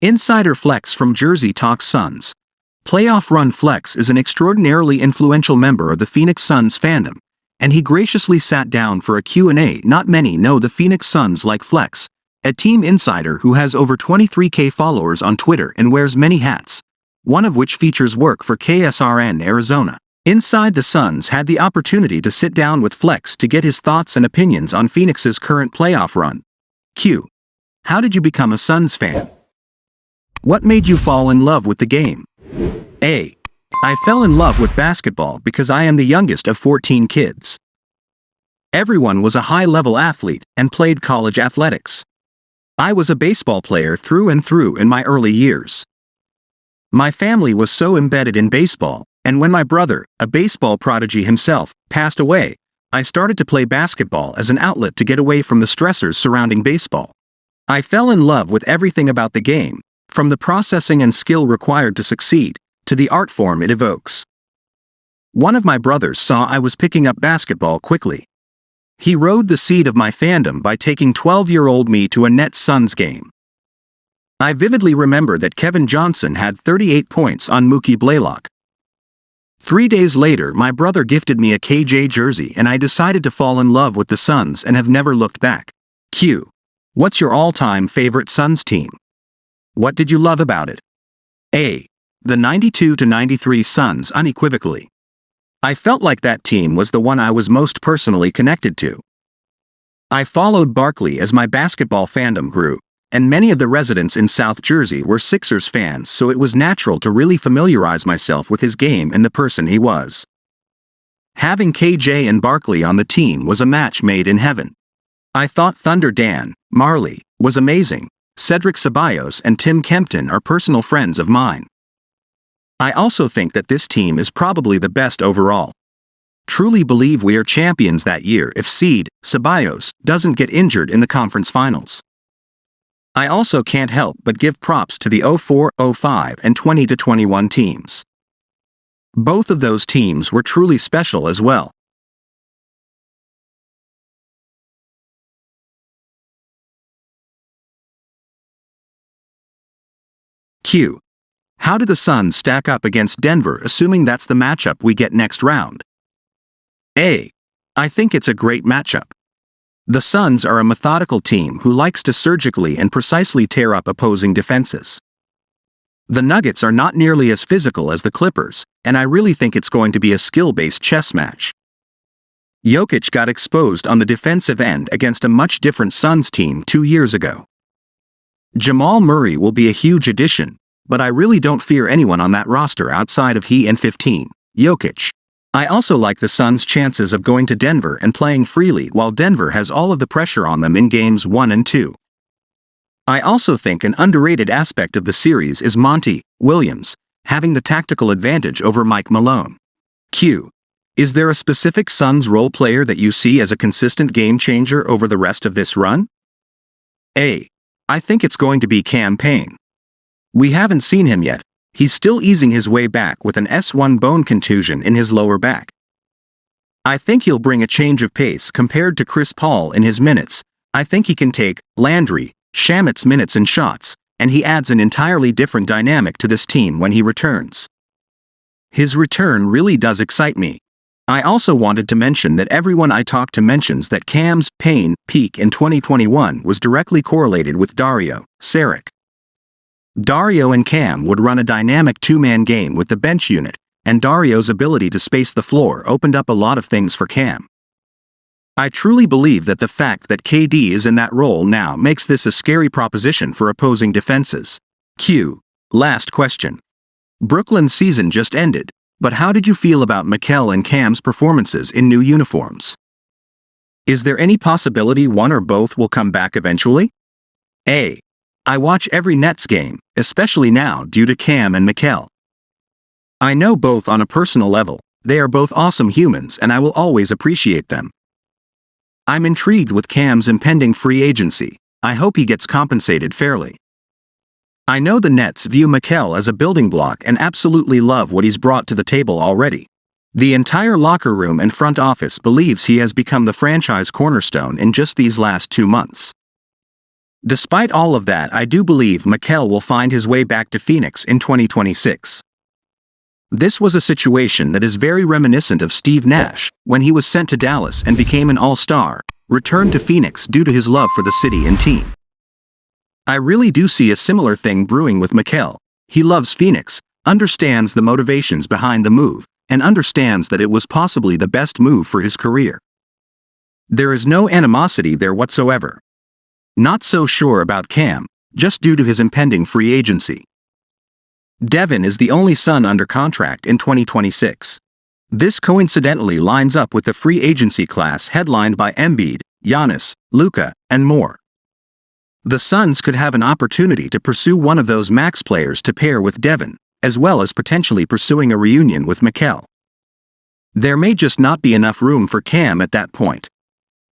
Insider Flex from Jersey talks Suns. Playoff run Flex is an extraordinarily influential member of the Phoenix Suns fandom, and he graciously sat down for a Q&A. Not many know the Phoenix Suns like Flex, a team insider who has over 23K followers on Twitter and wears many hats, one of which features work for KSRN Arizona. Inside the Suns had the opportunity to sit down with Flex to get his thoughts and opinions on Phoenix's current playoff run. Q. How did you become a Suns fan? What made you fall in love with the game? A. I fell in love with basketball because I am the youngest of 14 kids. Everyone was a high-level athlete and played college athletics. I was a baseball player through and through in my early years. My family was so embedded in baseball, and when my brother, a baseball prodigy himself, passed away, I started to play basketball as an outlet to get away from the stressors surrounding baseball. I fell in love with everything about the game, from the processing and skill required to succeed, to the art form it evokes. One of my brothers saw I was picking up basketball quickly. He rode the seed of my fandom by taking 12-year-old me to a Nets Suns game. I vividly remember that Kevin Johnson had 38 points on Mookie Blaylock. 3 days later, my brother gifted me a KJ jersey and I decided to fall in love with the Suns and have never looked back. Q. What's your all-time favorite Suns team? What did you love about it? A. The 92-93 Suns unequivocally. I felt like that team was the one I was most personally connected to. I followed Barkley as my basketball fandom grew, and many of the residents in South Jersey were Sixers fans, so it was natural to really familiarize myself with his game and the person he was. Having KJ and Barkley on the team was a match made in heaven. I thought Thunder Dan, Marley, was amazing. Cedric Ceballos and Tim Kempton are personal friends of mine. I also think that this team is probably the best overall. Truly believe we are champions that year if Ceballos doesn't get injured in the conference finals. I also can't help but give props to the 04, 05 and 20-21 teams. Both of those teams were truly special as well. Q. How do the Suns stack up against Denver, assuming that's the matchup we get next round? A. I think it's a great matchup. The Suns are a methodical team who likes to surgically and precisely tear up opposing defenses. The Nuggets are not nearly as physical as the Clippers, and I really think it's going to be a skill-based chess match. Jokic got exposed on the defensive end against a much different Suns team 2 years ago. Jamal Murray will be a huge addition, but I really don't fear anyone on that roster outside of he and 15, Jokic. I also like the Suns' chances of going to Denver and playing freely while Denver has all of the pressure on them in games 1 and 2. I also think an underrated aspect of the series is Monty Williams having the tactical advantage over Mike Malone. Q. Is there a specific Suns role player that you see as a consistent game changer over the rest of this run? A. I think it's going to be Cam Payne. We haven't seen him yet. He's still easing his way back with an S1 bone contusion in his lower back. I think he'll bring a change of pace compared to Chris Paul in his minutes. I think he can take Landry Shamet's minutes and shots, and he adds an entirely different dynamic to this team when he returns. His return really does excite me. I also wanted to mention that everyone I talked to mentions that Cam's Payne peak in 2021 was directly correlated with Dario Saric. Dario and Cam would run a dynamic two-man game with the bench unit, and Dario's ability to space the floor opened up a lot of things for Cam. I truly believe that the fact that KD is in that role now makes this a scary proposition for opposing defenses. Q. Last question. Brooklyn's season just ended, but how did you feel about Mikal and Cam's performances in new uniforms? Is there any possibility one or both will come back eventually? A. I watch every Nets game, especially now due to Cam and Mikal. I know both on a personal level. They are both awesome humans and I will always appreciate them. I'm intrigued with Cam's impending free agency. I hope he gets compensated fairly. I know the Nets view Mikal as a building block and absolutely love what he's brought to the table already. The entire locker room and front office believes he has become the franchise cornerstone in just these last 2 months. Despite all of that, I do believe Mikal will find his way back to Phoenix in 2026. This was a situation that is very reminiscent of Steve Nash, when he was sent to Dallas and became an all-star, returned to Phoenix due to his love for the city and team. I really do see a similar thing brewing with Mikal. He loves Phoenix, understands the motivations behind the move, and understands that it was possibly the best move for his career. There is no animosity there whatsoever. Not so sure about Cam, just due to his impending free agency. Devin is the only Sun under contract in 2026. This coincidentally lines up with the free agency class headlined by Embiid, Giannis, Luka, and more. The Suns could have an opportunity to pursue one of those max players to pair with Devin, as well as potentially pursuing a reunion with Mikal. There may just not be enough room for Cam at that point.